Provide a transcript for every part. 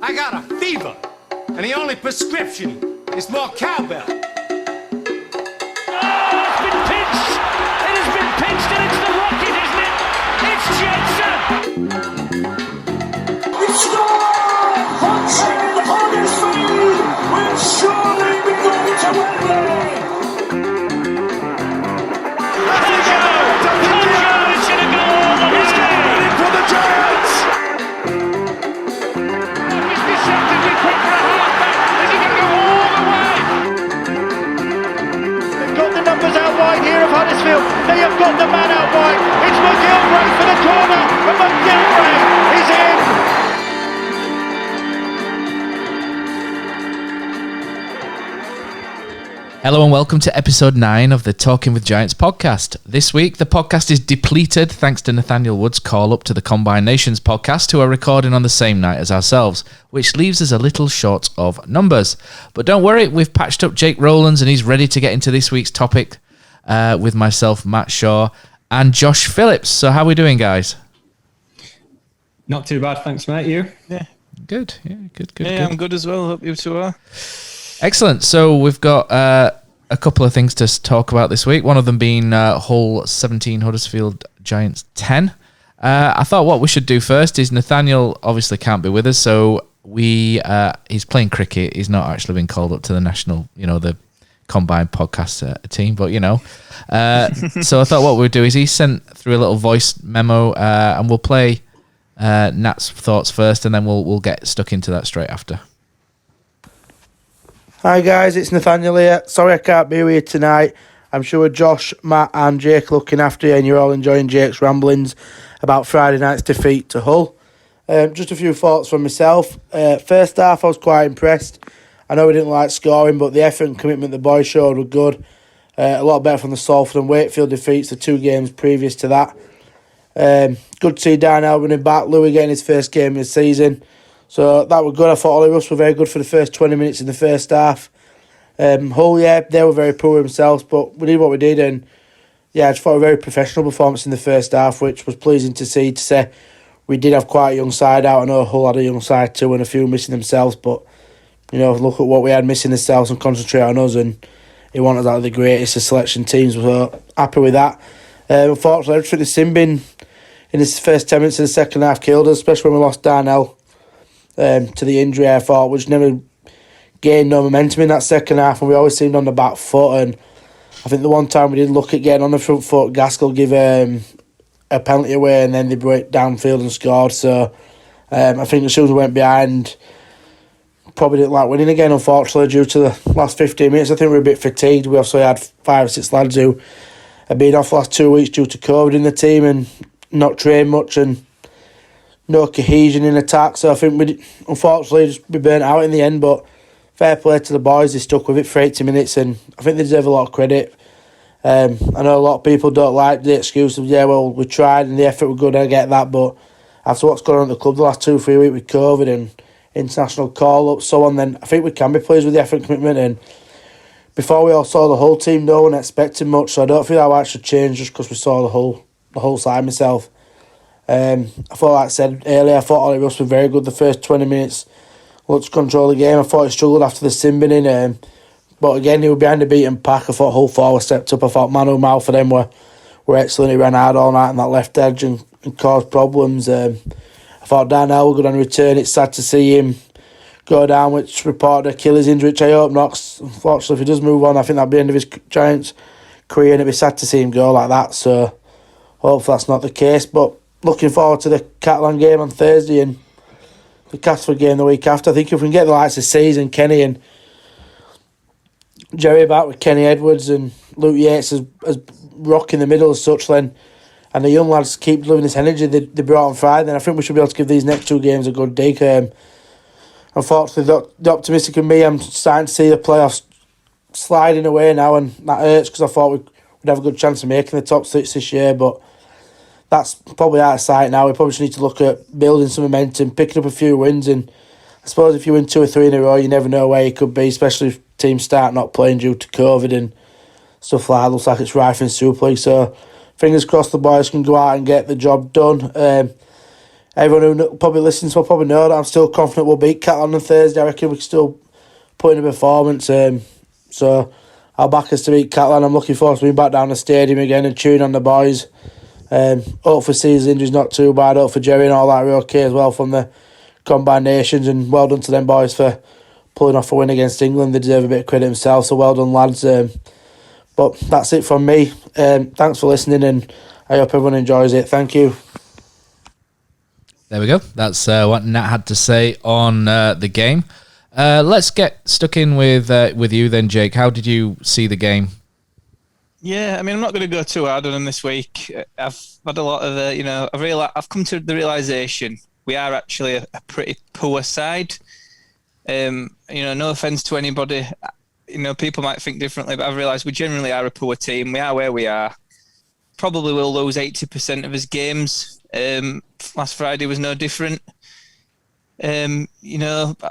I got a fever, and the only prescription is more cowbell. Oh, it's been pinched! It has been pinched and it's the Rocket, isn't it? It's Jensen! It's scored! Hudson Huddersfield will surely be going to Wembley! It's going to go all the way! It's going in for the Giants! He's dissected with quick for a half-back. Is he going to go all the way? They've got the numbers out wide here of Huddersfield. They have got the man out wide. It's McGilvray for the corner, and McGilvray is in. Hello and welcome to episode 9 of the Talking with Giants podcast. This week, the podcast is depleted thanks to Nathaniel Wood's call up to the Combined Nations podcast, who are recording on the same night as ourselves, which leaves us a little short of numbers. But don't worry, we've patched up Jake Rowlands and he's ready to get into this week's topic with myself, Matt Shaw, and Josh Phillips. So how are we doing, guys? Not too bad, thanks, mate. You? Good. Yeah, good. Yeah, I'm good as well. Hope you two are. Excellent. So we've got a couple of things to talk about this week. One of them being Hull 17, Huddersfield Giants 10. I thought what we should do first is Nathaniel obviously can't be with us, so he's playing cricket. He's not actually been called up to the national, the combined podcast team, but so I thought what we'd do is he sent through a little voice memo, and we'll play Nat's thoughts first, and then we'll get stuck into that straight after. Hi guys, it's Nathaniel here. Sorry I can't be with you tonight. I'm sure Josh, Matt and Jake are looking after you and you're all enjoying Jake's ramblings about Friday night's defeat to Hull. Just a few thoughts from myself. First half I was quite impressed. I know we didn't like scoring, but the effort and commitment the boys showed were good. A lot better from the Salford and Wakefield defeats the 2 games previous to that. Good to see Darnell running back, Louis getting his first game of the season. So that was good. I thought Ollie Russ were very good for the first 20 minutes in the first half. Hull, they were very poor themselves, but we did what we did, and I just thought a very professional performance in the first half, which was pleasing to see. To say we did have quite a young side out. I know Hull had a young side too, and a few missing themselves, but look at what we had missing themselves and concentrate on us, and he wanted out of the greatest of selection teams. So happy with that. Unfortunately, I think the sin bin in the first 10 minutes of the second half killed us, especially when we lost Darnell to the injury. I thought we just never gained no momentum in that second half, and we always seemed on the back foot. And I think the one time we did look at getting on the front foot, Gaskell gave a penalty away, and then they broke downfield and scored. So I think as soon as we went behind, probably didn't like winning again, unfortunately, due to the last 15 minutes. I think we were a bit fatigued. We also had 5 or 6 lads who had been off the last 2 weeks due to COVID in the team and not trained much, and no cohesion in attack. So I think we unfortunately just be burnt out in the end, but fair play to the boys. They stuck with it for 80 minutes, and I think they deserve a lot of credit. I know a lot of people don't like the excuse of, we tried and the effort was good, I get that, but after what's going on at the club the last 2-3 weeks with COVID and international call-ups, so on, then I think we can be pleased with the effort and commitment. And before we all saw the whole team, no one expected much, so I don't feel that should change just because we saw the whole side myself. I thought, like I said earlier, I thought Ollie Russ was very good the first 20 minutes. Looked to control the game. I thought he struggled after the sin binning, but again, he was behind the beaten pack. I thought Hull forward stepped up. I thought man mouth for them were excellent. He ran hard all night on that left edge and caused problems. I thought Darnell was good on return. It's sad to see him go down, which reported Achilles injury, which I hope not. Unfortunately, if he does move on, I think that'll be the end of his Giants career, and it'd be sad to see him go like that. So hopefully that's not the case, but looking forward to the Catalan game on Thursday and the Castleford game the week after. I think if we can get the likes of Season, Kenny and Jerry back with Kenny Edwards and Luke Yates as rock in the middle as such, then, and the young lads keep living this energy they brought on Friday, then I think we should be able to give these next 2 games a good dig. Unfortunately, the optimistic in me, I'm starting to see the playoffs sliding away now, and that hurts because I thought we'd have a good chance of making the top 6 this year, but that's probably out of sight now. We probably just need to look at building some momentum, picking up a few wins, and I suppose if you win 2 or 3 in a row, you never know where you could be, especially if teams start not playing due to COVID and stuff like that. Looks like it's rife in Super League, so fingers crossed the boys can go out and get the job done. everyone who probably listens will probably know that I'm still confident we'll beat Catalan on Thursday. I reckon we can still put in a performance. So I'll back us to beat Catalan. I'm looking forward to being back down the stadium again and cheering on the boys. Hopefully Caesar's injury's not too bad. Hopefully Jerry and all that are okay as well from the Combined Nations. And well done to them boys for pulling off a win against England. They deserve a bit of credit themselves, so well done, lads. But that's it from me. Thanks for listening, and I hope everyone enjoys it. Thank you. There we go. That's what Nat had to say on the game. Let's get stuck in with you then, Jake. How did you see the game? Yeah, I mean, I'm not going to go too hard on them this week. I've had a lot of, I've come to the realisation we are actually a pretty poor side. No offence to anybody. People might think differently, but I've realised we generally are a poor team. We are where we are. Probably will lose 80% of his games. Last Friday was no different. I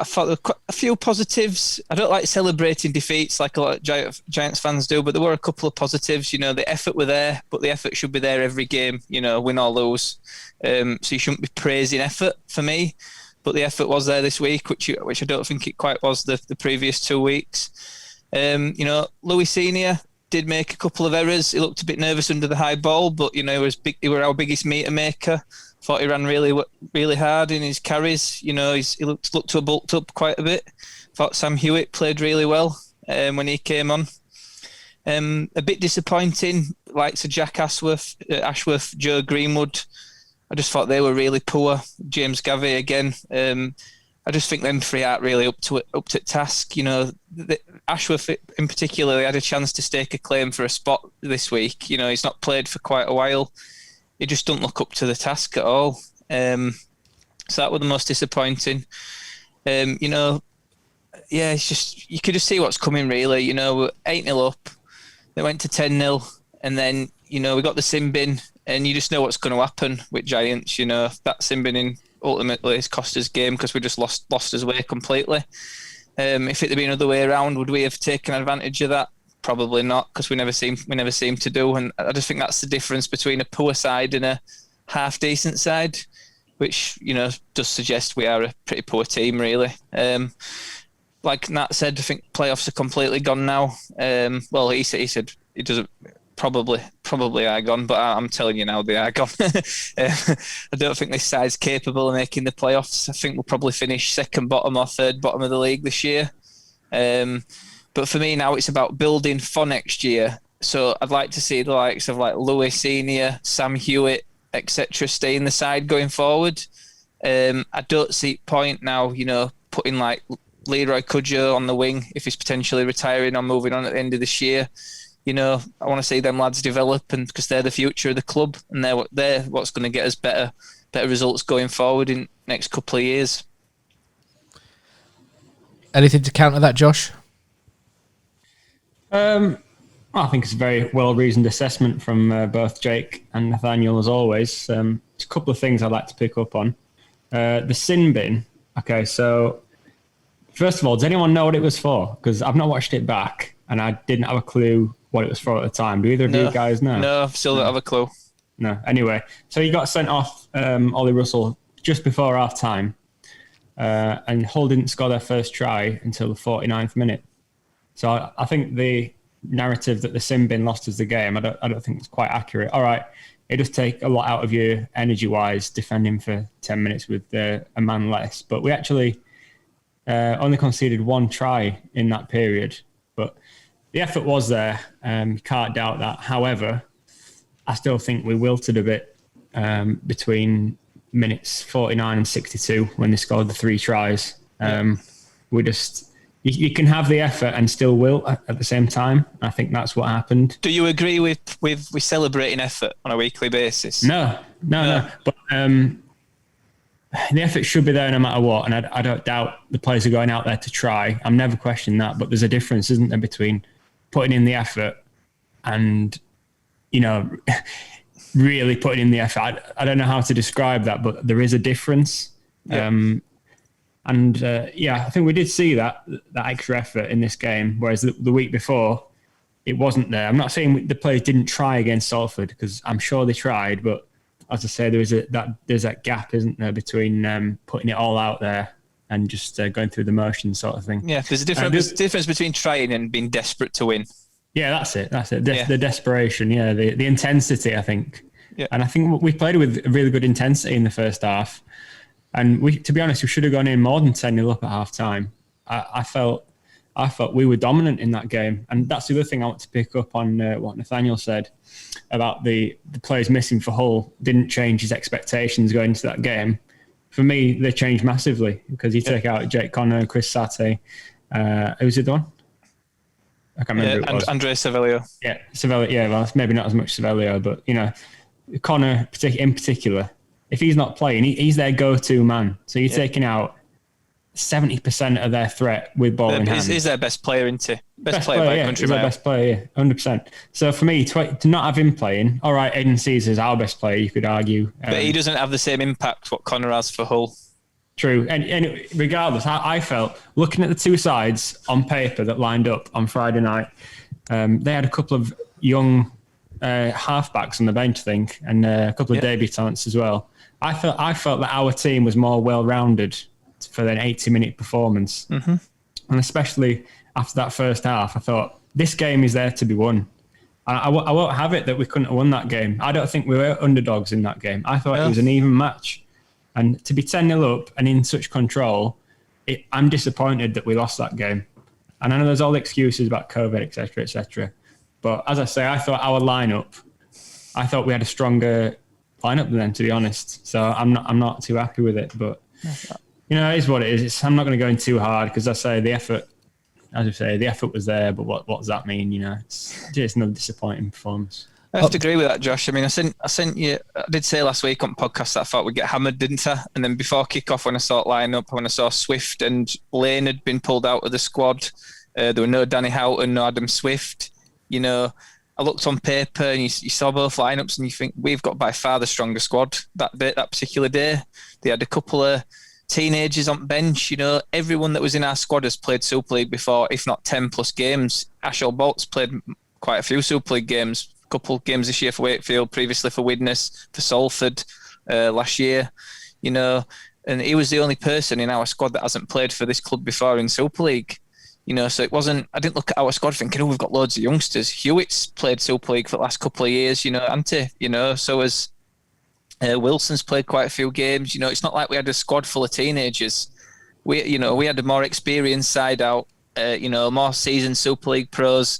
thought there were quite a few positives. I don't like celebrating defeats like a lot of Giants fans do, but there were a couple of positives. The effort were there, but the effort should be there every game, win or lose. So you shouldn't be praising effort for me, but the effort was there this week, which I don't think it quite was the previous 2 weeks. Louis Senior did make a couple of errors. He looked a bit nervous under the high ball, but he was big. He were our biggest meter maker. Thought he ran really hard in his carries. He looked to have bulked up quite a bit. Thought Sam Hewitt played really well when he came on. A bit disappointing, like Sir Jack Ashworth, Joe Greenwood. I just thought they were really poor. James Gavey again. I just think them three aren't really up to task. Ashworth in particular, he had a chance to stake a claim for a spot this week. He's not played for quite a while. He just don't look up to the task at all. So that was the most disappointing. It's just, you could just see what's coming really. We're 8-0 up. They went to 10-0. And then, we got the sin bin. And you just know what's going to happen with Giants. That sin binning ultimately has cost us game because we just lost us way completely. If it had been another way around, would we have taken advantage of that? Probably not, because we never seem to do. And I just think that's the difference between a poor side and a half decent side, which does suggest we are a pretty poor team, really. Like Nat said, I think playoffs are completely gone now. He said it doesn't. Probably are gone, but I'm telling you now they are gone. I don't think this side's capable of making the playoffs. I think we'll probably finish second bottom or third bottom of the league this year. But for me now, it's about building for next year. So I'd like to see the likes of like Louis Senior, Sam Hewitt, etc. stay in the side going forward. I don't see point now, putting like Leroy Cudjoe on the wing if he's potentially retiring or moving on at the end of this year. I want to see them lads develop, and because they're the future of the club, and they're what's going to get us better results going forward in next couple of years. Anything to counter that, Josh? I think it's a very well-reasoned assessment from both Jake and Nathaniel, as always. There's a couple of things I'd like to pick up on. The sin bin. Okay, so first of all, does anyone know what it was for? Because I've not watched it back, and I didn't have a clue what it was for at the time. Do either of you guys know? No, I still don't have a clue. No. Anyway, so he got sent off, Ollie Russell, just before half-time, and Hull didn't score their first try until the 49th minute. So I think the narrative that the sin bin lost us the game, I don't think it's quite accurate. All right, it does take a lot out of you energy-wise defending for 10 minutes with a man less, but we actually only conceded one try in that period. But the effort was there. You can't doubt that. However, I still think we wilted a bit between minutes 49 and 62 when they scored the 3 tries. We just... You can have the effort and still wilt at the same time. I think that's what happened. Do you agree with celebrating effort on a weekly basis? No. But the effort should be there no matter what. And I don't doubt the players are going out there to try. I'm never questioning that. But there's a difference, isn't there, between putting in the effort and, really putting in the effort. I don't know how to describe that, but there is a difference. Yeah. I think we did see that extra effort in this game, whereas the week before, it wasn't there. I'm not saying the players didn't try against Salford, because I'm sure they tried, but as I say, there's that gap, isn't there, between putting it all out there and just going through the motions, sort of thing. Yeah, there's a difference between trying and being desperate to win. Yeah, that's it. The desperation, the intensity, I think. Yeah. And I think we played with a really good intensity in the first half. And to be honest, we should have gone in more than 10-0 up at half time. I felt we were dominant in that game. And that's the other thing I want to pick up on what Nathaniel said about the players missing for Hull didn't change his expectations going into that game. For me, they changed massively because you take out Jake Connor, Chris Satte. Who's the other one? I can't remember who it was. Andre Savelio. Yeah, Savelio. Yeah, well, maybe not as much Savelio, but, Connor in particular, if he's not playing, he's their go-to man. So you're taking out 70% of their threat with ball in hand. He's their best player, isn't he? Best player by country mile. Best player, 100%. So for me, to not have him playing, all right, Aiden Caesar's our best player, you could argue. But he doesn't have the same impact what Connor has for Hull. True. And regardless, I felt, looking at the two sides on paper that lined up on Friday night, they had a couple of young halfbacks on the bench, I think, and a couple of debutants as well. I felt that our team was more well-rounded for an 80-minute performance. Mm-hmm. And especially after that first half, I thought, this game is there to be won. I won't have it that we couldn't have won that game. I don't think we were underdogs in that game. I thought it was an even match. And to be 10-0 up and in such control, I'm disappointed that we lost that game. And I know there's all the excuses about COVID, etc., etc. But as I say, I thought we had a stronger lineup than them, to be honest. So I'm not too happy with it. But it is what it is. I'm not going to go in too hard because I say the effort was there. But what does that mean? It's just another disappointing performance. I have to agree with that, Josh. I mean, I sent you. I did say last week on podcast that I thought we'd get hammered, didn't I? And then before kick-off, when I saw it line up, when I saw Swift and Lane had been pulled out of the squad, there were no Danny Houghton, no Adam Swift. I looked on paper and you saw both lineups and you think we've got by far the stronger squad that particular day. They had a couple of teenagers on bench. Everyone that was in our squad has played Super League before, if not 10 plus games. Ashel Bolt's played quite a few Super League games. Couple of games this year for Wakefield, previously for Widnes, for Salford last year, and he was the only person in our squad that hasn't played for this club before in Super League, so it wasn't, I didn't look at our squad thinking, we've got loads of youngsters. Hewitt's played Super League for the last couple of years, hasn't he? So has Wilson's played quite a few games. It's not like we had a squad full of teenagers. We had a more experienced side out, more seasoned Super League pros.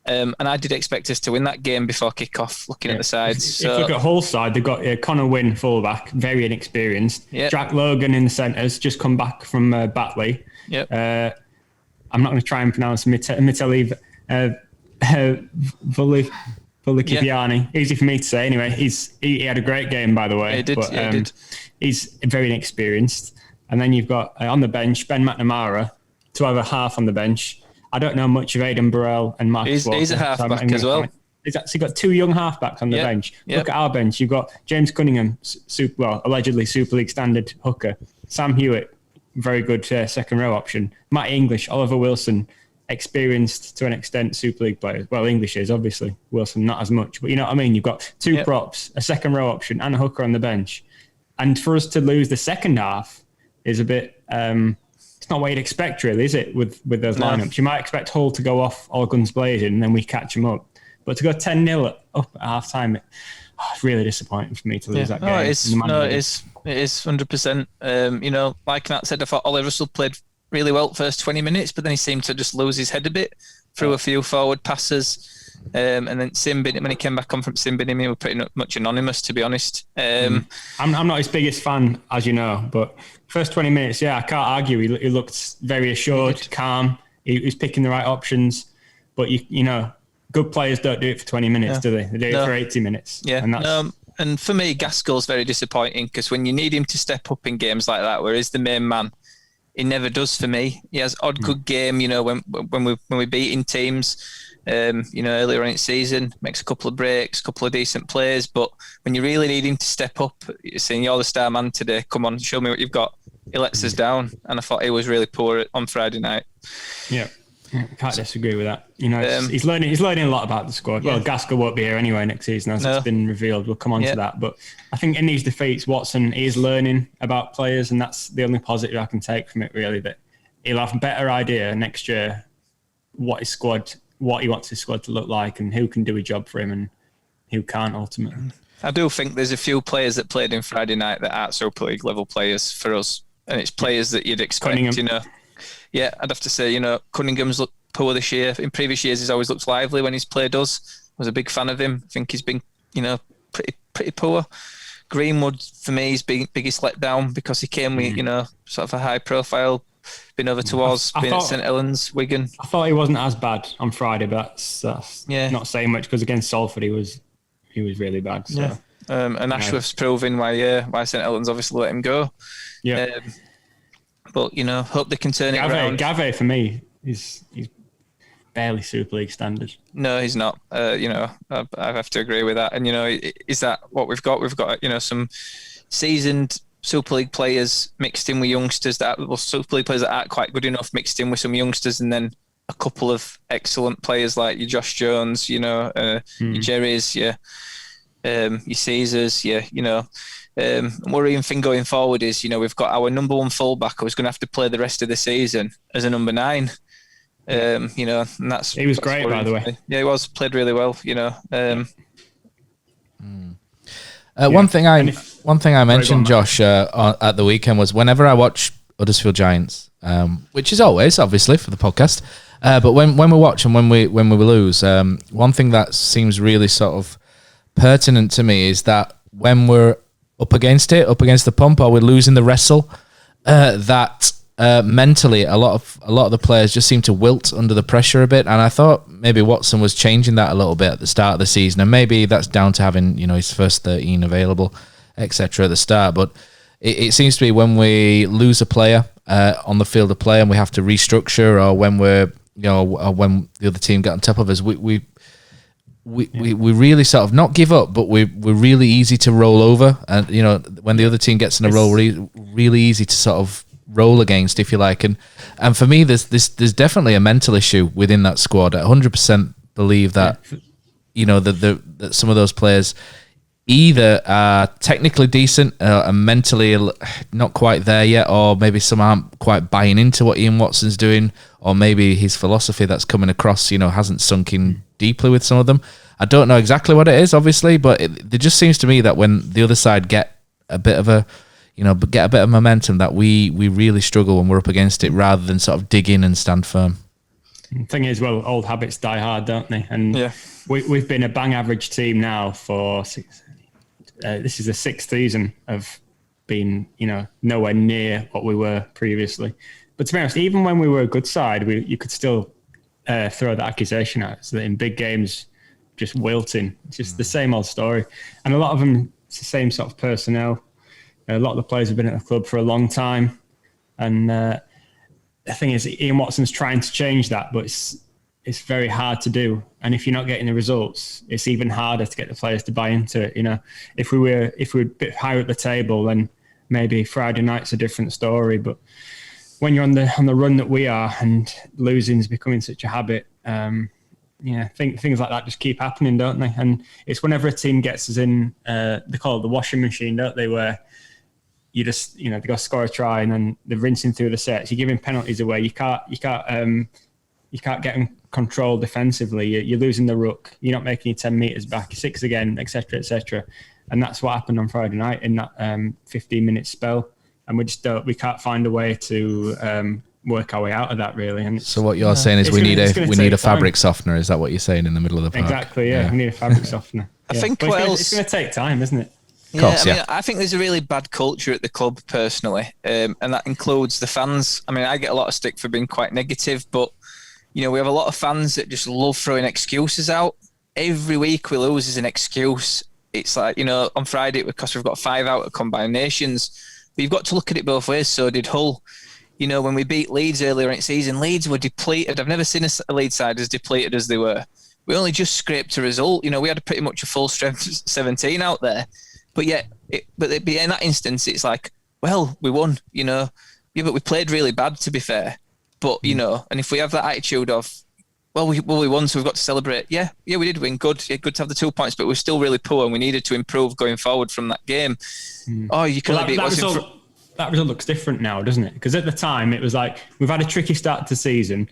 And I did expect us to win that game before kick-off, looking at the sides. If you look at Hull side, they've got Connor Wynn, fullback, very inexperienced. Yep. Jack Logan in the centres, just come back from Batley. Yep. I'm not going to try and pronounce Mitali Vulikipiani. Easy for me to say. Anyway, he had a great game, by the way. He did. He did. He's very inexperienced. And then you've got on the bench Ben McNamara, to have a half on the bench. I don't know much of Aidan Burrell and Marcus Walker. He's a halfback as well. He's actually got two young halfbacks on the bench. Look at our bench. You've got James Cunningham, allegedly Super League standard hooker. Sam Hewitt, very good second row option. Matt English, Oliver Wilson, experienced to an extent Super League players. Well, English is obviously. Wilson not as much, but you know what I mean. You've got two props, a second row option, and a hooker on the bench. And for us to lose the second half is a bit. It's not what you'd expect, really, is it? With those lineups, you might expect Hull to go off all guns blazing, and then we catch them up. But to go 10-0 up at half time, it's really disappointing for me to lose that game. It is 100%. Like Matt said, I thought Ollie Russell played really well first 20 minutes, but then he seemed to just lose his head a bit through a few forward passes. And then Simbin, when he came back on from Simbin, he was pretty much anonymous, to be honest. I'm not his biggest fan, as you know, but first 20 minutes, I can't argue. He looked very assured, calm. He was picking the right options. But, good players don't do it for 20 minutes, do they? They do it for 80 minutes. Yeah. And for me, Gaskell's very disappointing because when you need him to step up in games like that, where he's the main man, he never does for me. He has odd good game, when we're beating teams. Earlier on in the season, makes a couple of breaks, a couple of decent plays, but when you really need him to step up, you're saying you're the star man today, come on, show me what you've got. He lets us down, and I thought he was really poor on Friday night. Yeah. Can't disagree with that. He's learning a lot about the squad. Well, Gaskell won't be here anyway next season, as it's been revealed. We'll come on to that. But I think in these defeats, Watson is learning about players, and that's the only positive I can take from it, really, that he'll have a better idea next year what he wants his squad to look like and who can do a job for him and who can't ultimately. I do think there's a few players that played in Friday night that aren't Super League level players for us. And it's players that you'd expect, Cunningham. Yeah, I'd have to say, Cunningham's looked poor this year. In previous years, he's always looked lively when he's played us. I was a big fan of him. I think he's been, pretty poor. Greenwood, for me, is biggest letdown because he came with, sort of a high profile, been over to Oz, been at St Helens, Wigan. I thought he wasn't as bad on Friday, but that's not saying much because against Salford he was really bad. So. Yeah. And Ashworth's proving why St Helens obviously let him go. Yeah. But hope they can turn it around. Gave for me he's barely Super League standard. No, he's not. I have to agree with that. And is that what we've got? We've got some seasoned Super League players mixed in with youngsters Super League players that aren't quite good enough mixed in with some youngsters, and then a couple of excellent players like your Josh Jones, your Jerry's, your Caesars, worrying thing going forward is, we've got our number one fullback who's going to have to play the rest of the season as a number 9. And that's he was great, by the way. Yeah, he was played really well. One thing I mentioned, Josh, at the weekend was whenever I watch Huddersfield Giants, which is always obviously for the podcast, but when we watch and when we lose, one thing that seems really sort of pertinent to me is that when we're up against the pump, or we're losing the wrestle, that mentally a lot of the players just seem to wilt under the pressure a bit, and I thought maybe Watson was changing that a little bit at the start of the season, and maybe that's down to having his first 13 available, etc. at the start. But it seems to be when we lose a player on the field of play and we have to restructure, or when we're or when the other team get on top of us, we really sort of not give up, but we're really easy to roll over, and when the other team gets in a roll, really easy to sort of roll against, if you like, and for me there's definitely a mental issue within that squad. I 100% believe that that some of those players either are technically decent and mentally not quite there yet, or maybe some aren't quite buying into what Ian Watson's doing, or maybe his philosophy that's coming across hasn't sunk in deeply with some of them. I don't know exactly what it is, obviously, but it just seems to me that when the other side get a bit of momentum, that we really struggle when we're up against it, rather than sort of dig in and stand firm. The thing is, old habits die hard, don't they? And we've been a bang average team now for this is the 6th season of being, nowhere near what we were previously. But to be honest, even when we were a good side, you could still throw that accusation at us that in big games, just wilting. It's just the same old story. And a lot of them, it's the same sort of personnel. A lot of the players have been at the club for a long time. And the thing is, Ian Watson's trying to change that, but it's very hard to do. And if you're not getting the results, it's even harder to get the players to buy into it. If we were a bit higher at the table, then maybe Friday night's a different story. But when you're on the run that we are, and losing's becoming such a habit, things like that just keep happening, don't they? And it's whenever a team gets us in, they call it the washing machine, don't they? Where you just, they go score a try and then they're rinsing through the sets. You're giving penalties away. You can't get in control defensively. You're losing the ruck. You're not making your 10 metres back. 6 again, etc., etc. And that's what happened on Friday night in that 15-minute spell. And we can't find a way to work our way out of that, really. And so what you're saying is we need a fabric softener. Is that what you're saying in the middle of the park? Exactly. Yeah. We need a fabric softener. I think it's going to take time, isn't it? I think there's a really bad culture at the club personally, and that includes the fans. I mean, I get a lot of stick for being quite negative, but we have a lot of fans that just love throwing excuses out. Every week we lose is an excuse. It's like, on Friday, because we've got 5 out of combined nations, but you've got to look at it both ways. So did Hull. When we beat Leeds earlier in the season, Leeds were depleted. I've never seen a Leeds side as depleted as they were. We only just scraped a result. We had pretty much a full strength 17 out there. But yet, but in that instance, it's like, well, we won, but we played really bad, to be fair. But, you know, and if we have that attitude of, well, we won, so we've got to celebrate. Yeah, we did win. Good. Yeah, good to have the 2 points, but we're still really poor and we needed to improve going forward from that game. Oh, you can only beat what's in front. That result looks different now, doesn't it? Because at the time, it was like, we've had a tricky start to the season.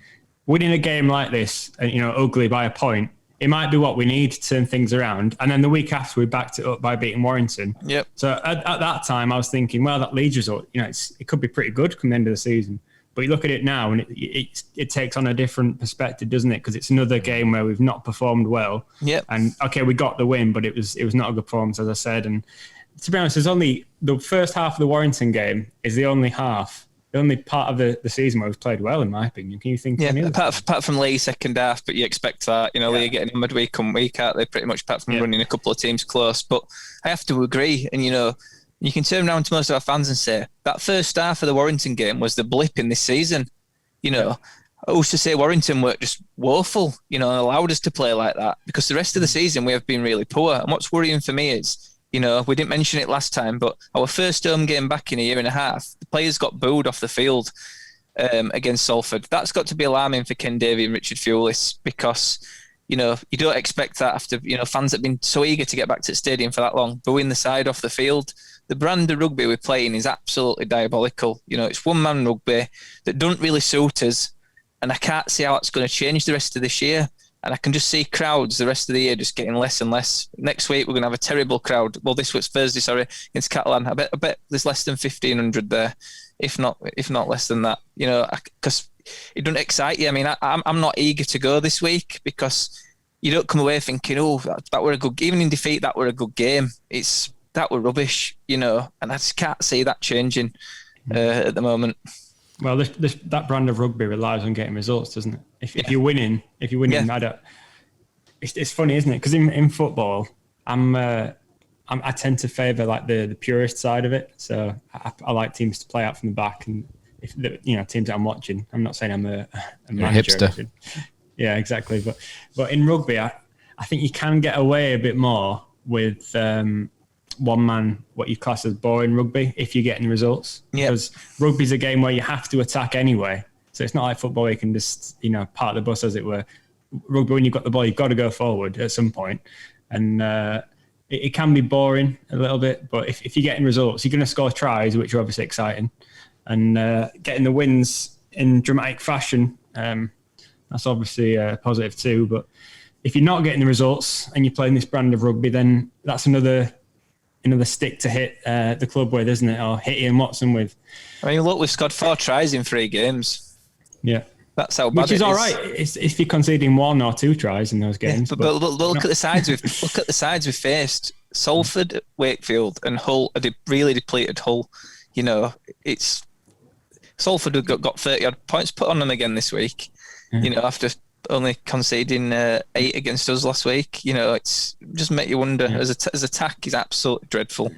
Winning a game like this, and you know, ugly by a point, it might be what we need to turn things around. And then the week after, we backed it up by beating Warrington. Yep. So at that time, I was thinking, well, that Leeds result, you know, it could be pretty good come the end of the season. But you look at it now, and it takes on a different perspective, doesn't it? Because it's another game where we've not performed well. Yep. And okay, we got the win, but it was not a good performance, as I said. And to be honest, there's only the first half of the Warrington game is the only part of the season where we've played well, in my opinion. Can you think? Yeah, of any apart from Lee's second half, but you expect that. You know, Lee getting hammered week on week, aren't they? Pretty much, apart from running a couple of teams close. But I have to agree, and you know, you can turn around to most of our fans and say that first half of the Warrington game was the blip in this season. You know, who's to say Warrington were just woeful? You know, and allowed us to play like that, because the rest of the season we have been really poor. And what's worrying for me is, you know, we didn't mention it last time, but our first home game back in a year and a half, the players got booed off the field against Salford. That's got to be alarming for Ken Davey and Richard Fulis, because, you know, you don't expect that after, you know, fans have been so eager to get back to the stadium for that long, booing the side off the field. The brand of rugby we're playing is absolutely diabolical. You know, it's one-man rugby that don't really suit us, and I can't see how it's going to change the rest of this year. And I can just see crowds the rest of the year just getting less and less. Next week, we're going to have a terrible crowd. Well, this was Thursday, against Catalan. I bet there's less than 1,500 there, if not less than that. You know, because it doesn't excite you. I mean, I'm not eager to go this week, because you don't come away thinking, oh, that were a good, even in defeat, that were a good game. That were rubbish, you know, and I just can't see that changing at the moment. Well, that brand of rugby relies on getting results, doesn't it? If you're winning, it's funny, isn't it? Because in football, I tend to favour like the purist side of it. So I like teams to play out from the back, and if teams that I'm watching. I'm not saying I'm a manager. Hipster. Yeah, exactly. But in rugby, I think you can get away a bit more with one man, what you class as boring rugby, if you're getting results. Yeah. Because rugby's a game where you have to attack anyway. So it's not like football, you can just, park the bus, as it were. Rugby, when you've got the ball, you've got to go forward at some point. And it can be boring a little bit, but if you're getting results, you're going to score tries, which are obviously exciting. And getting the wins in dramatic fashion, that's obviously positive too. But if you're not getting the results and you're playing this brand of rugby, then that's another stick to hit the club with, isn't it? Or hit Ian Watson with. I mean, look, we've scored 4 tries in 3 games. Yeah. That's how bad Which is all right. It's if you're conceding 1 or 2 tries in those games. Yeah, but look at the sides we've faced. Salford, Wakefield, and Hull, a really depleted Hull. You know, it's Salford have got 30 odd points put on them again this week. You know, after only conceding 8 against us last week. You know, it's just make you wonder. As attack is absolutely dreadful.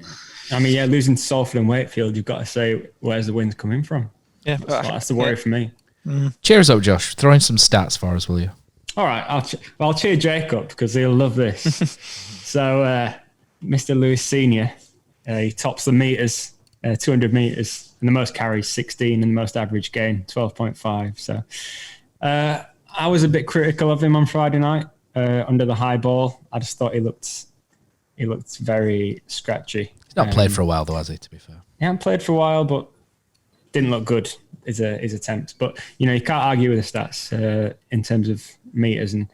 I mean, losing to Salford and Wakefield, you've got to say, where's the wins coming from? Yeah, that's the worry for me. Cheers up, Josh. Throw in some stats for us, will you? All right, I'll cheer Jake up because he'll love this. So, Mr. Lewis Senior, he tops the meters, 200 meters, and the most carries 16, and the most average gain 12.5. So, I was a bit critical of him on Friday night under the high ball. I just thought he looked very scratchy. He's not played for a while, though, has he? To be fair, he hasn't played for a while, but didn't look good. His attempt, but you can't argue with the stats in terms of meters. And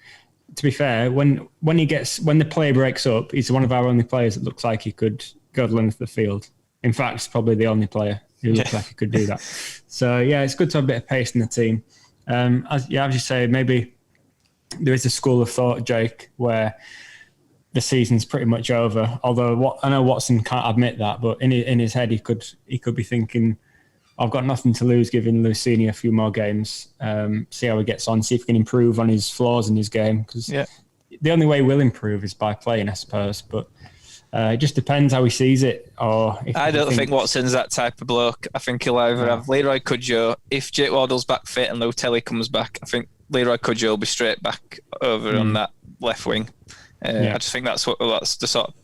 to be fair, when the play breaks up, he's one of our only players that looks like he could go the length of the field. In fact, he's probably the only player who looks like he could do that. So it's good to have a bit of pace in the team. As you say, maybe there is a school of thought, Jake, where the season's pretty much over. Although I know Watson can't admit that, but in his head he could be thinking, I've got nothing to lose giving Lewis Senior a few more games, see how he gets on, see if he can improve on his flaws in his game. Because the only way we'll improve is by playing, I suppose. But it just depends how he sees it. I don't think Watson's that type of bloke. I think he'll either have Leroy Cudjoe. If Jake Wardle's back fit and Lou Telly comes back, I think Leroy Cudjoe will be straight back over on that left wing. I just think that's the sort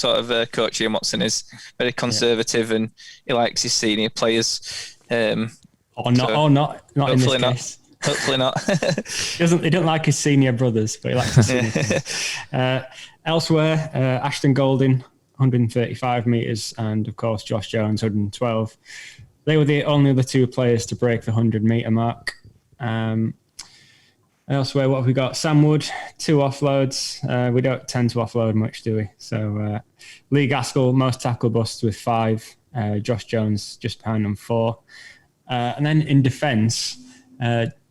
of coach Ian Watson is. Very conservative, and he likes his senior players. Or not, So, not in this hopefully not. case. Hopefully not. He don't like his senior brothers, but he likes his senior brothers. Elsewhere, Ashton Golding, 135 metres, and of course Josh Jones, 112. They were the only other two players to break the 100-metre mark. Elsewhere, what have we got? Sam Wood, 2 offloads. We don't tend to offload much, do we? So Lee Gaskell, most tackle busts with 5. Josh Jones just behind them, 4. And then in defence,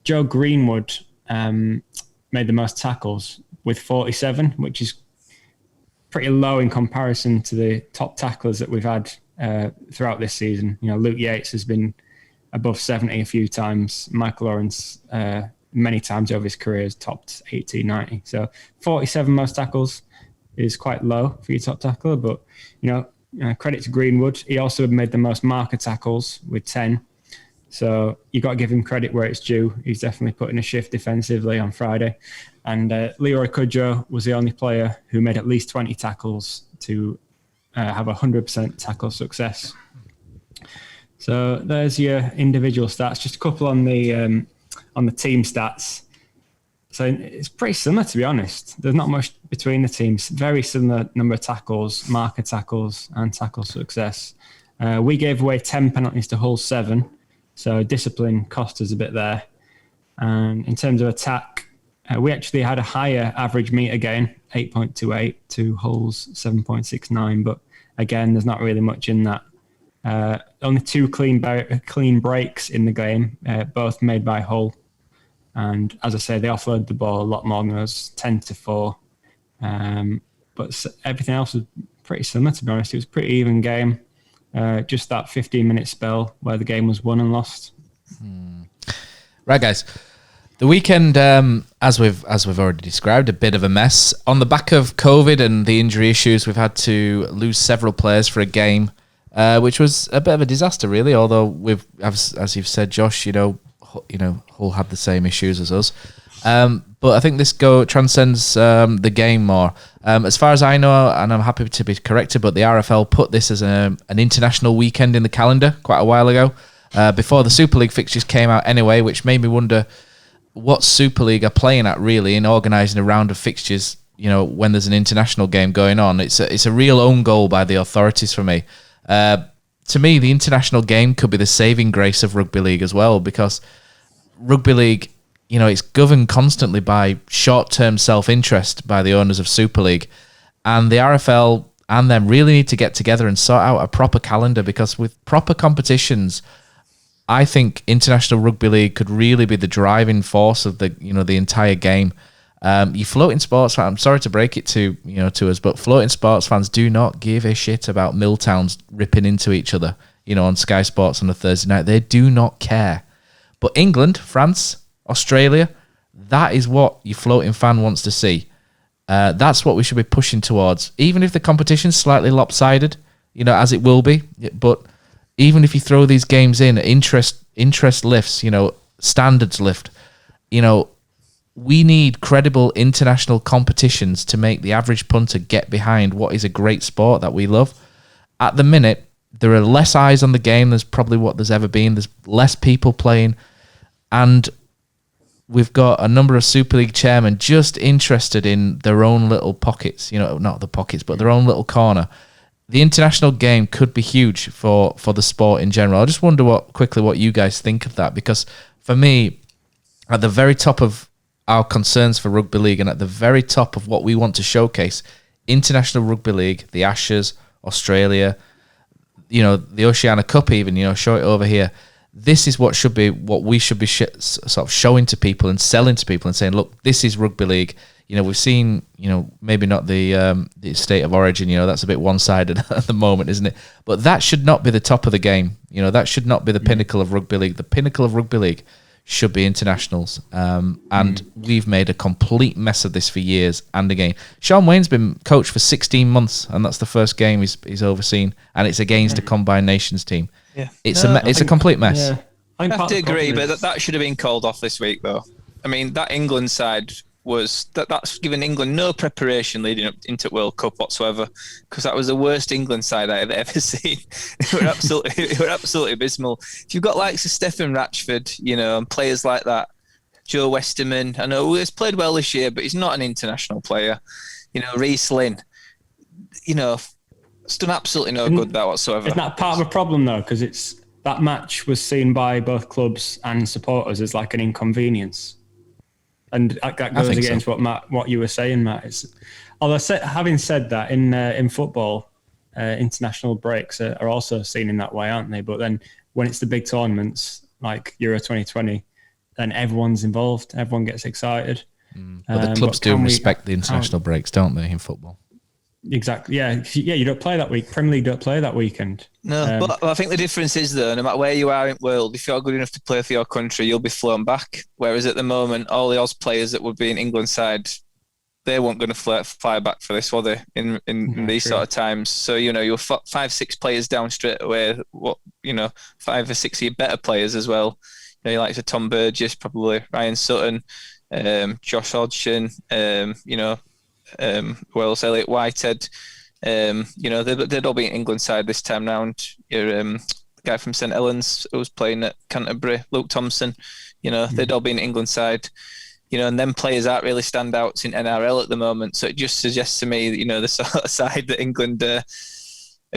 Joe Greenwood made the most tackles with 47, which is pretty low in comparison to the top tacklers that we've had throughout this season. You know, Luke Yates has been above 70 a few times. Michael Lawrence, many times over his career, has topped 80, 90. So 47 most tackles is quite low for your top tackler, but, credit to Greenwood. He also made the most marker tackles with 10. So you got to give him credit where it's due. He's definitely put in a shift defensively on Friday. And Leroy Kudjoe was the only player who made at least 20 tackles to have 100% tackle success. So there's your individual stats. Just a couple on the team stats. So it's pretty similar, to be honest. There's not much between the teams. Very similar number of tackles, marker tackles, and tackle success. We gave away 10 penalties to Hull 7. So discipline cost us a bit there. And in terms of attack, we actually had a higher average metre gain, 8.28 to Hull's 7.69. But again, there's not really much in that. Only 2 clean breaks in the game, both made by Hull. And as I say, they offloaded the ball a lot more than us, 10 to 4. But everything else was pretty similar, to be honest. It was a pretty even game. Just that 15-minute spell where the game was won and lost. Right, guys. The weekend, as we've already described, a bit of a mess. On the back of COVID and the injury issues, we've had to lose several players for a game, which was a bit of a disaster, really. Although we've, as you've said, Josh, Hull had the same issues as us. But I think this transcends the game more. As far as I know, and I'm happy to be corrected, but the RFL put this as an international weekend in the calendar quite a while ago, before the Super League fixtures came out anyway, which made me wonder what Super League are playing at really in organising a round of fixtures, when there's an international game going on. It's a real own goal by the authorities for me. To me, the international game could be the saving grace of rugby league as well, because rugby league, it's governed constantly by short-term self-interest by the owners of Super League. And the RFL and them really need to get together and sort out a proper calendar, because with proper competitions, I think international rugby league could really be the driving force of the entire game. You floating sports fans, I'm sorry to break it to us, but floating sports fans do not give a shit about Milltowns ripping into each other, on Sky Sports on a Thursday night. They do not care. But England, France, Australia, that is what your floating fan wants to see. That's what we should be pushing towards, even if the competition's slightly lopsided, as it will be. But even if you throw these games in, interest lifts, standards lift, we need credible international competitions to make the average punter get behind what is a great sport that we love. At the minute, there are less eyes on the game. There's probably what there's ever been. There's less people playing. And we've got a number of Super League chairmen just interested in their own little pockets, not the pockets, but their own little corner. The international game could be huge for the sport in general. I just wonder what you guys think of that, because for me, at the very top of our concerns for rugby league and at the very top of what we want to showcase, international rugby league, the Ashes, Australia, the Oceania Cup even, show it over here. This is what we should be sort of showing to people and selling to people and saying, look, this is rugby league. We've seen, maybe not the state of origin, that's a bit one-sided at the moment, isn't it? But that should not be the top of the game. That should not be the pinnacle of rugby league. The pinnacle of rugby league should be internationals. And we've made a complete mess of this for years and again. Sean Wayne's been coach for 16 months, and that's the first game he's overseen, and it's against a combined nations team. Yeah. It's a complete mess. Yeah. I have to agree, but that should have been called off this week, though. I mean, that England side was that's given England no preparation leading up into World Cup whatsoever, because that was the worst England side I've ever seen. They were absolutely abysmal. If you've got likes of Stephen Ratchford, and players like that, Joe Westerman, I know he's played well this year, but he's not an international player. Reece Lynn, it's done absolutely no good that whatsoever. Isn't that part of a problem though? Because that match was seen by both clubs and supporters as like an inconvenience. And that goes against what you were saying, Matt. Having said that, in football, international breaks are also seen in that way, aren't they? But then when it's the big tournaments like Euro 2020, then everyone's involved. Everyone gets excited. But the clubs do respect the international breaks, don't they, in football? Exactly. Yeah. You don't play that week. Premier League don't play that weekend. No, but I think the difference is though, no matter where you are in the world, if you're good enough to play for your country, you'll be flown back. Whereas at the moment, all the Oz players that would be in England side, they weren't going to fly back for this, were they? In these sort of times. So you're 5-6 players down straight away. 5 or 6 of your better players as well. You like Tom Burgess, probably Ryan Sutton, Josh Hodgson. Who else? Elliot Whitehead. They'd all be in England side this time round. Your guy from St Helens who was playing at Canterbury, Luke Thompson. They'd all be in England side. And them players aren't really standouts in NRL at the moment. So it just suggests to me that, the sort of side that England are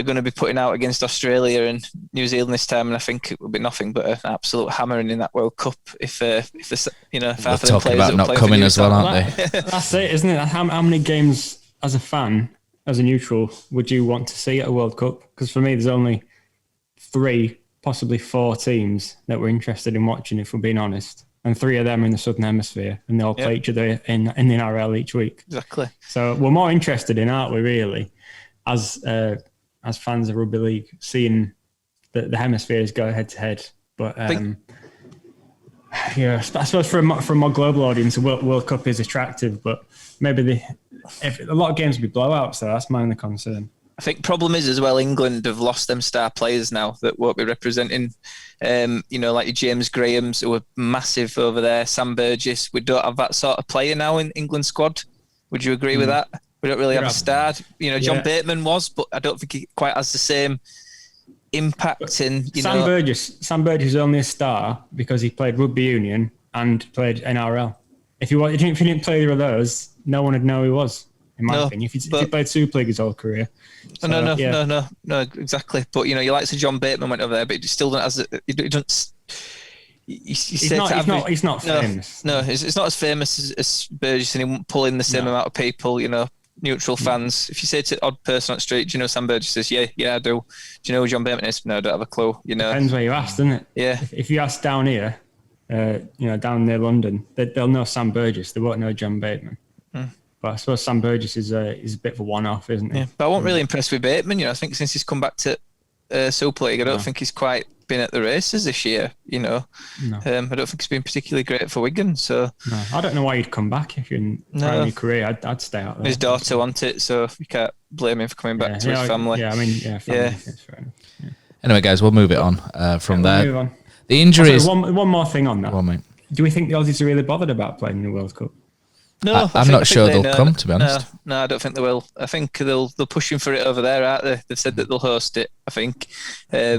going to be putting out against Australia and New Zealand this time, and I think it will be nothing but an absolute hammering in that World Cup. If half of the players about not coming as well, aren't they? That's it, isn't it? How many games as a fan, as a neutral, would you want to see at a World Cup? Because for me, there's only 3, possibly 4 teams that we're interested in watching, if we're being honest. And 3 of them are in the Southern Hemisphere, and they all play each other in the NRL each week. Exactly. So we're more interested in, aren't we, really, as fans of rugby league, seeing the hemispheres go head to head. But I suppose for a more global audience, the World Cup is attractive, but maybe a lot of games will be blowouts, so that's my only concern. I think problem is as well, England have lost them star players now that won't be representing, like your James Grahams, who are massive over there, Sam Burgess. We don't have that sort of player now in England squad. Would you agree with that? We don't really have a star. John Bateman was, but I don't think he quite has the same impact in. Sam Burgess is only a star because he played rugby union and played NRL. If he didn't play either of those, no one would know who he was. In my opinion, if he played Super League his whole career. So, no, exactly. But you like John Bateman went over there, but he still don't He's not famous. No, it's not as famous as Burgess, and he won't pull in the same amount of people. Neutral fans. If you say to an odd person on the street, do you know Sam Burgess? Says, yeah, I do. Do you know who John Bateman is? No, I don't have a clue. Depends where you ask, doesn't it? Yeah. If you ask down here, down near London, they'll know Sam Burgess. They won't know John Bateman. But I suppose Sam Burgess is a bit of a one-off, isn't he? Yeah, but I wasn't really impressed with Bateman. I think since he's come back to Super League, I don't think he's quite been at the races this year. No. I don't think it's been particularly great for Wigan. So no, I don't know why you'd come back if you're in primary career. I'd stay out there. His daughter wanted it, so you can't blame him for coming back to his family. Family. That's fair enough. Yeah. Anyway, guys, we'll move it on from there. Move on. The injuries. One more thing on that. Well, mate. Do we think the Aussies are really bothered about playing in the World Cup? No, I'm not sure they'll come, to be honest. No, I don't think they will. I think they'll push him for it over there, aren't they? They've said that they'll host it, I think. They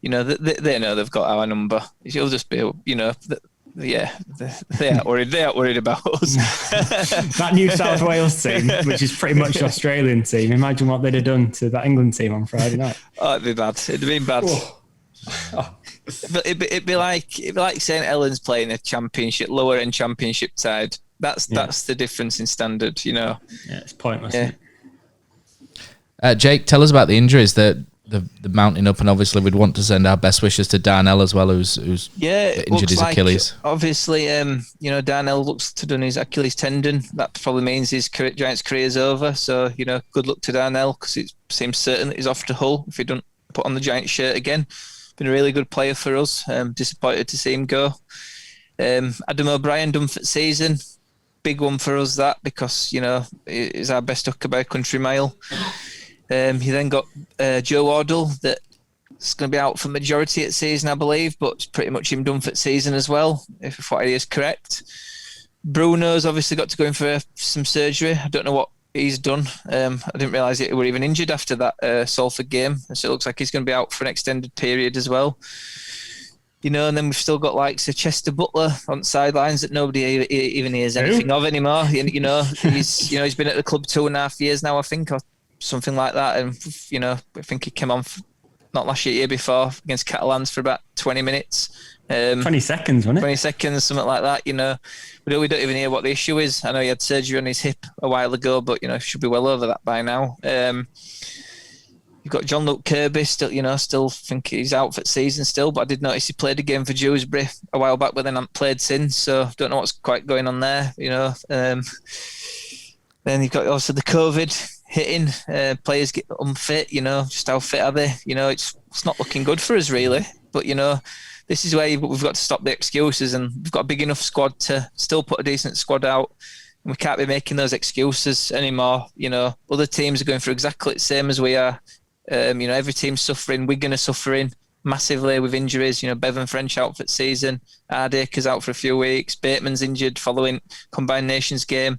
know they've got our number. It'll just be, they aren't worried. They aren't worried about us. That New South Wales team, which is pretty much the Australian team, imagine what they'd have done to that England team on Friday night. Oh, it'd be bad. It'd have been bad. But it'd be like St Helens playing a championship, lower end championship side. That's the difference in standard, Yeah, it's pointless. Yeah. Jake, tell us about the injuries that the mounting up, and obviously we'd want to send our best wishes to Darnell as well, who's injured his Achilles. Obviously, Darnell looks to done his Achilles tendon. That probably means his Giants' career's over. So good luck to Darnell, because it seems certain that he's off to Hull if he doesn't put on the Giants shirt again. Been a really good player for us. Disappointed to see him go. Adam O'Brien done for the season. Big one for us, that, because he's our best hooker by a country mile. He then got Joe Wardle, that's going to be out for majority of the season, I believe, but it's pretty much him done for the season as well, if what he is correct. Bruno's obviously got to go in for some surgery. I don't know what he's done. I didn't realise he were even injured after that Salford game. So it looks like he's going to be out for an extended period as well. And then we've still got likes of Chester Butler on sidelines that nobody even hears anything of anymore. He's been at the club 2.5 years now, I think, or something like that. And I think he came on not last year before against Catalans for about 20 minutes. 20 seconds, wasn't it? 20 seconds, something like that. We don't even hear what the issue is. I know he had surgery on his hip a while ago, but should be well over that by now. You've got John Luke Kirby still think he's out for the season still, but I did notice he played a game for Dewsbury a while back, but then hasn't played since, so don't know what's quite going on there. Then you've got also the COVID hitting, players get unfit. Just how fit are they? It's not looking good for us really, but this is where we've got to stop the excuses, and we've got a big enough squad to still put a decent squad out. And we can't be making those excuses anymore. Other teams are going through exactly the same as we are. Every team's suffering. Wigan are suffering massively with injuries. Bevan French out for the season. Ardaker's out for a few weeks. Bateman's injured following Combined Nations game.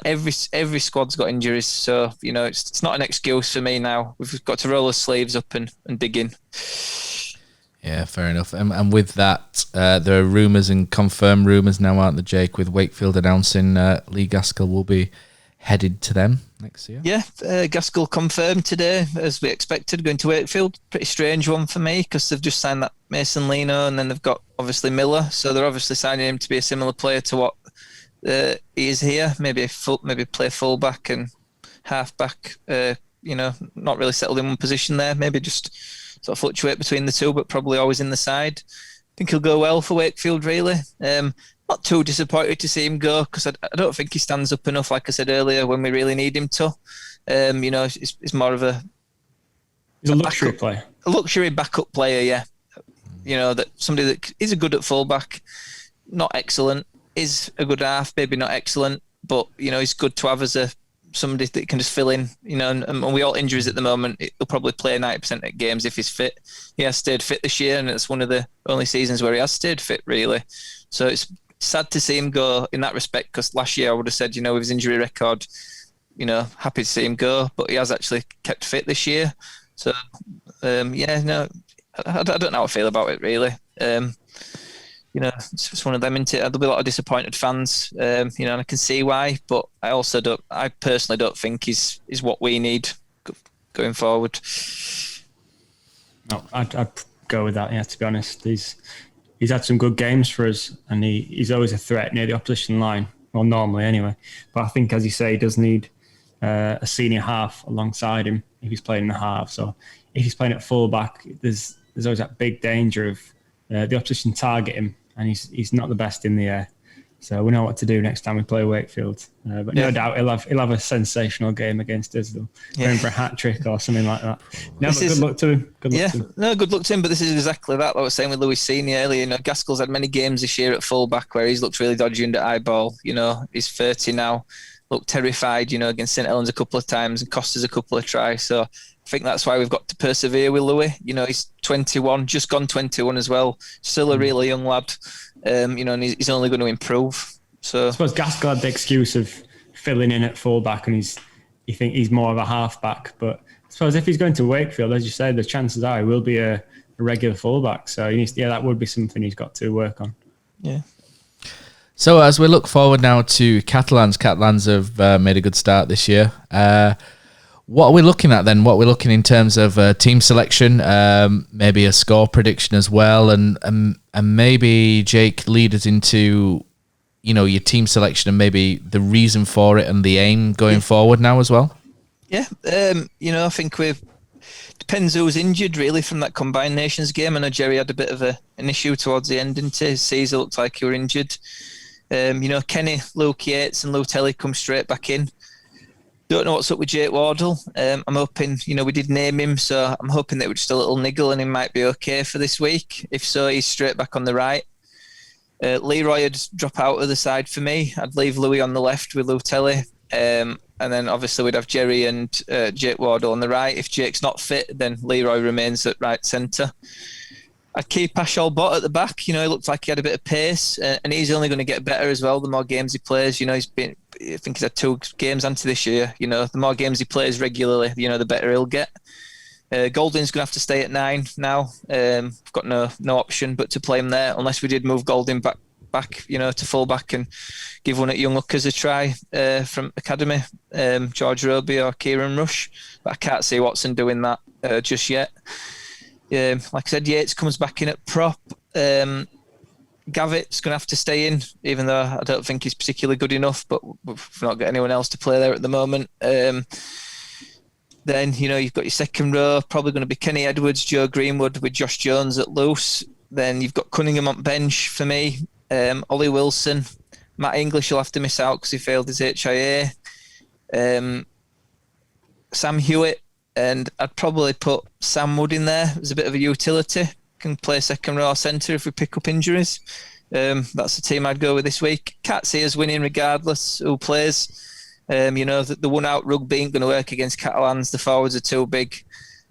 Every squad's got injuries. So, it's not an excuse for me now. We've got to roll our sleeves up and dig in. Yeah, fair enough. And with that, there are rumours and confirmed rumours now, aren't there, Jake, with Wakefield announcing Lee Gaskell will be headed to them next year? Yeah, Gaskell confirmed today, as we expected, going to Wakefield. Pretty strange one for me, because they've just signed that Mason Lino, and then they've got, obviously, Miller. So they're obviously signing him to be a similar player to what he is here. Maybe play full-back and half-back, not really settled in one position there. Maybe just sort of fluctuate between the two, but probably always in the side. I think he'll go well for Wakefield, really. Not too disappointed to see him go, because I don't think he stands up enough, like I said earlier, when we really need him to. It's more of he's a luxury player. A luxury backup player, yeah. That somebody that is a good at fullback, not excellent, is a good half, maybe not excellent, but he's good to have as somebody that can just fill in, and we all injuries at the moment. He'll probably play 90% of games if he's fit. He has stayed fit this year, and it's one of the only seasons where he has stayed fit, really. So it's sad to see him go in that respect, because last year I would have said, with his injury record, happy to see him go, but he has actually kept fit this year. So, I don't know how I feel about it, really. It's just one of them, isn't it? There'll be a lot of disappointed fans, and I can see why, but I personally don't think is what we need going forward. No, I'd go with that, yeah, to be honest. He's had some good games for us, and he's always a threat near the opposition line. Well, normally anyway. But I think, as you say, he does need a senior half alongside him if he's playing in the half. So if he's playing at full-back, there's always that big danger of the opposition target him, and he's not the best in the air. So we know what to do next time we play Wakefield. But no doubt he'll have a sensational game against us, though. Going for a hat-trick or something like that. No, but good luck to him. Good luck to him, but this is exactly that. Like I was saying with Louis Senior earlier, Gaskell's had many games this year at full-back where he's looked really dodgy under eyeball. He's 30 now, looked terrified, against St Helens a couple of times and cost us a couple of tries. So I think that's why we've got to persevere with Louis. He's 21, just gone 21 as well. Still a really young lad. And he's only going to improve. So I suppose Gaskell had the excuse of filling in at fullback, and you think he's more of a halfback. But I suppose if he's going to Wakefield, as you said, the chances are he will be a regular fullback. So that would be something he's got to work on. Yeah. So as we look forward now to Catalans have made a good start this year. What are we looking at then? What are we looking in terms of team selection, maybe a score prediction as well, and maybe, Jake, lead us into, your team selection and maybe the reason for it and the aim going forward now as well? Yeah, I think depends who's injured really from that Combined Nations game. I know Jerry had a bit of an issue towards the end, didn't he? Caesar looked like he were injured. Kenny, Luke Yates and Lou Telly come straight back in. Don't know what's up with Jake Wardle. I'm hoping, we did name him, so I'm hoping that it was just a little niggle and he might be okay for this week. If so, he's straight back on the right. Leroy would drop out of the side for me. I'd leave Louis on the left with Lou Telly. And then obviously we'd have Jerry and Jake Wardle on the right. If Jake's not fit, then Leroy remains at right centre. I'd keep Ashall Bott at the back. He looked like he had a bit of pace, and he's only going to get better as well the more games he plays. I think he's had 2 games anti this year. The more games he plays regularly, the better he'll get. Golding's going to have to stay at 9 now. We've got no option but to play him there, unless we did move Golding back, to full back and give one at Young Hookers a try from Academy, George Roby or Kieran Rush. But I can't see Watson doing that just yet. Like I said, Yates comes back in at prop. Gavitt's going to have to stay in, even though I don't think he's particularly good enough, but we've not got anyone else to play there at the moment. Then, you've got your second row, probably going to be Kenny Edwards, Joe Greenwood with Josh Jones at loose. Then you've got Cunningham on bench for me, Ollie Wilson. Matt English will have to miss out because he failed his HIA. Sam Hewitt, and I'd probably put Sam Wood in there as a bit of a utility. Can play second row centre if we pick up injuries. That's the team I'd go with this week. Can't see us winning regardless who plays. The one out rugby ain't going to work against Catalans. The forwards are too big.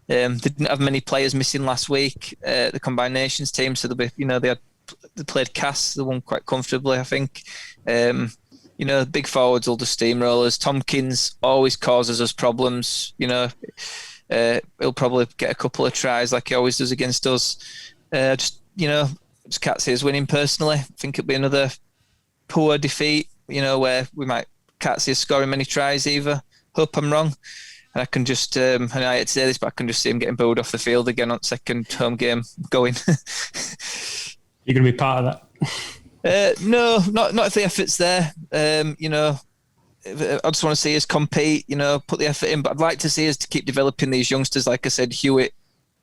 They didn't have many players missing last week. The Combined Nations team, so they played Cass. They won quite comfortably, I think. Big forwards will do steamrollers. Tompkins always causes us problems. He'll probably get a couple of tries like he always does against us. Just can't see us winning personally. I think it'll be another poor defeat, where we can't see us scoring many tries either. Hope I'm wrong. And I can just, and I hate to say this, but I can just see him getting booed off the field again on second home game going. You're going to be part of that? No, not if the effort's there. I just want to see us compete, put the effort in. But I'd like to see us to keep developing these youngsters. Like I said, Hewitt,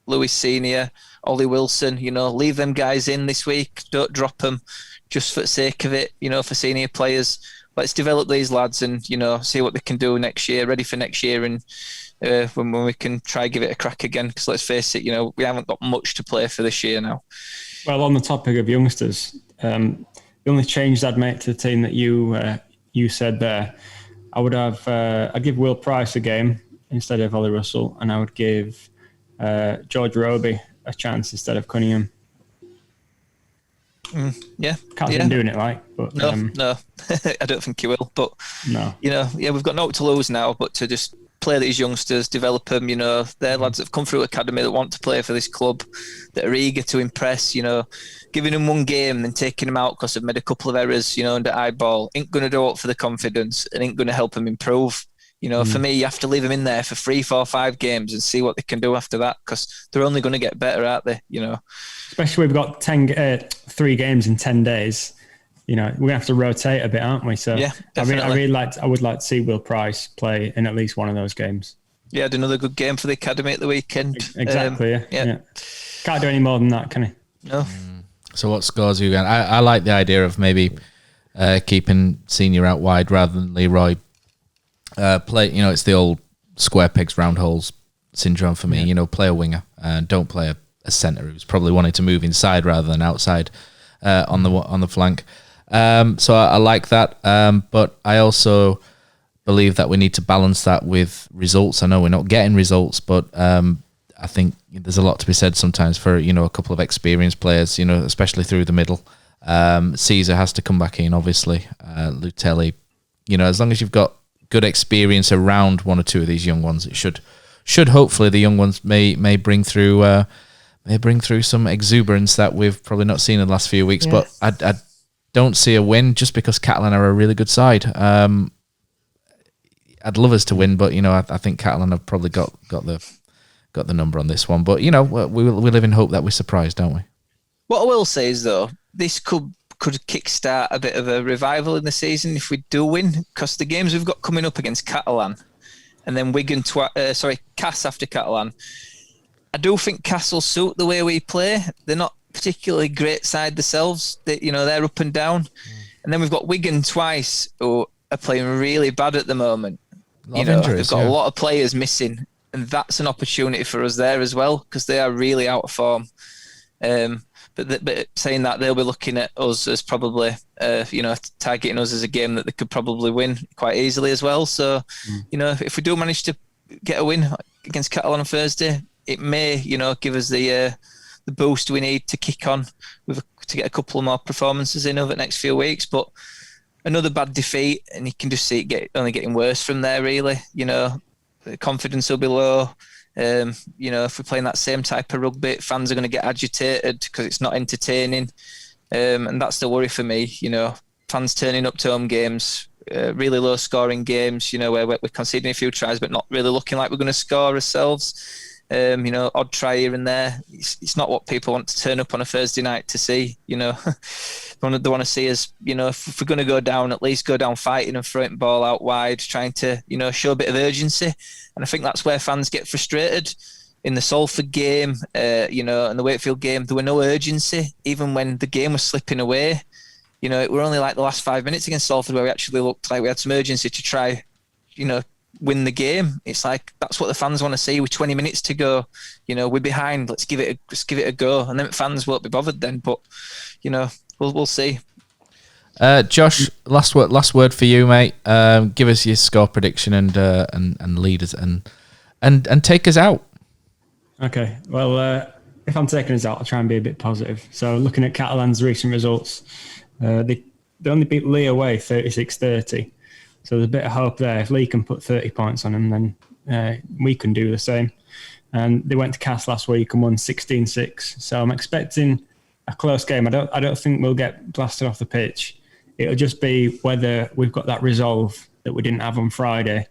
Lewis Senior, Ollie Wilson, leave them guys in this week. Don't drop them just for the sake of it, for senior players. Let's develop these lads and, see what they can do next year, ready for next year. And when we can try give it a crack again. Because let's face it, we haven't got much to play for this year now. Well, on the topic of youngsters, the only change I'd make to the team that you said there, I'd give Will Price a game instead of Ollie Russell, and I would give George Roby a chance instead of Cunningham. Yeah, can't see him doing it, but no, I don't think he will. But no, we've got no to lose now, but to just play these youngsters, develop them. They're lads that have come through academy that want to play for this club, that are eager to impress. Giving them one game and then taking them out because they've made a couple of errors, under eyeball, ain't going to do it for the confidence and ain't going to help them improve. For me, you have to leave them in there for 3, 4, 5 games and see what they can do after that, because they're only going to get better, aren't they? Especially we've got 3 games in 10 days. We're going to have to rotate a bit, aren't we? So yeah, I would like to see Will Price play in at least one of those games. Yeah, had another good game for the academy at the weekend. Exactly. Yeah. Can't do any more than that, can he? No. So what scores are you going? I like the idea of maybe keeping Senior out wide rather than Leroy. It's the old square pegs round holes syndrome for me. Play a winger and don't play a centre who's probably wanting to move inside rather than outside on the flank. So I like that, but I also believe that we need to balance that with results. I know we're not getting results, but I think there's a lot to be said sometimes for a couple of experienced players, especially through the middle. Caesar has to come back in, obviously. Lutelli, as long as you've got good experience around one or two of these young ones, it should hopefully the young ones may bring through some exuberance that we've probably not seen in the last few weeks. Yeah. But I don't see a win just because Catalan are a really good side. I'd love us to win, but I think Catalan have probably got the number on this one. But we live in hope that we're surprised, don't we? What I will say is though, this could kickstart a bit of a revival in the season if we do win, because the games we've got coming up against Catalan and then Wigan, Cass after Catalan. I do think Cass will suit the way we play. They're not particularly great side themselves. They're up and down. And then we've got Wigan twice, who are playing really bad at the moment. They've got a lot of players missing, and that's an opportunity for us there as well, because they are really out of form. But saying that, they'll be looking at us as probably, targeting us as a game that they could probably win quite easily as well. So, if we do manage to get a win against Catalan on Thursday, it may, give us the the boost we need to kick on to get a couple more performances in over the next few weeks. But another bad defeat, and you can just see it only getting worse from there. Really, the confidence will be low. If we're playing that same type of rugby, fans are going to get agitated because it's not entertaining, and that's the worry for me. Fans turning up to home games, really low scoring games, where we're conceding a few tries but not really looking like we're going to score ourselves. Odd try here and there. It's not what people want to turn up on a Thursday night to see. They want to see us, if we're going to go down, at least go down fighting and throwing the ball out wide, trying to, show a bit of urgency. And I think that's where fans get frustrated. In the Salford game, and the Wakefield game, there were no urgency, even when the game was slipping away. It were only like the last 5 minutes against Salford where we actually looked like we had some urgency to try, win the game. It's like that's what the fans want to see. With 20 minutes to go, we're behind. Let's give it a go, and then fans won't be bothered then. But we'll see. Josh, last word for you, mate. Give us your score prediction and lead us and take us out. Okay. Well, if I'm taking us out, I'll try and be a bit positive. So looking at Catalans' recent results, they only beat Lee away 36-30. So there's a bit of hope there. If Lee can put 30 points on them, then we can do the same. And they went to Cass last week and won 16-6. So I'm expecting a close game. I don't think we'll get blasted off the pitch. It'll just be whether we've got that resolve that we didn't have on Friday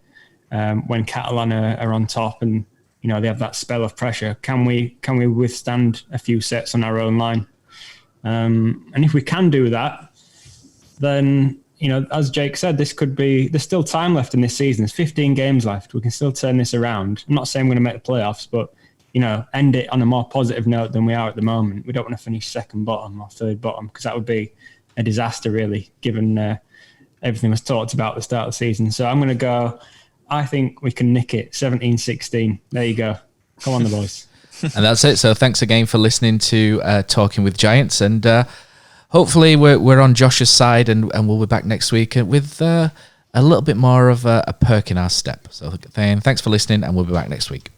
when Catalan are on top and they have that spell of pressure. Can we withstand a few sets on our own line? And if we can do that, then as Jake said, there's still time left in this season. There's 15 games left. We can still turn this around. I'm not saying we're going to make the playoffs, but end it on a more positive note than we are at the moment. We don't want to finish second bottom or third bottom because that would be a disaster, really, given everything was talked about at the start of the season. So I'm going to go. I think we can nick it 17-16. There you go. Come on, the boys. And that's it. So thanks again for listening to Talking with Giants, and hopefully we're on Josh's side, and we'll be back next week with a little bit more of a perk in our step. So thanks for listening, and we'll be back next week.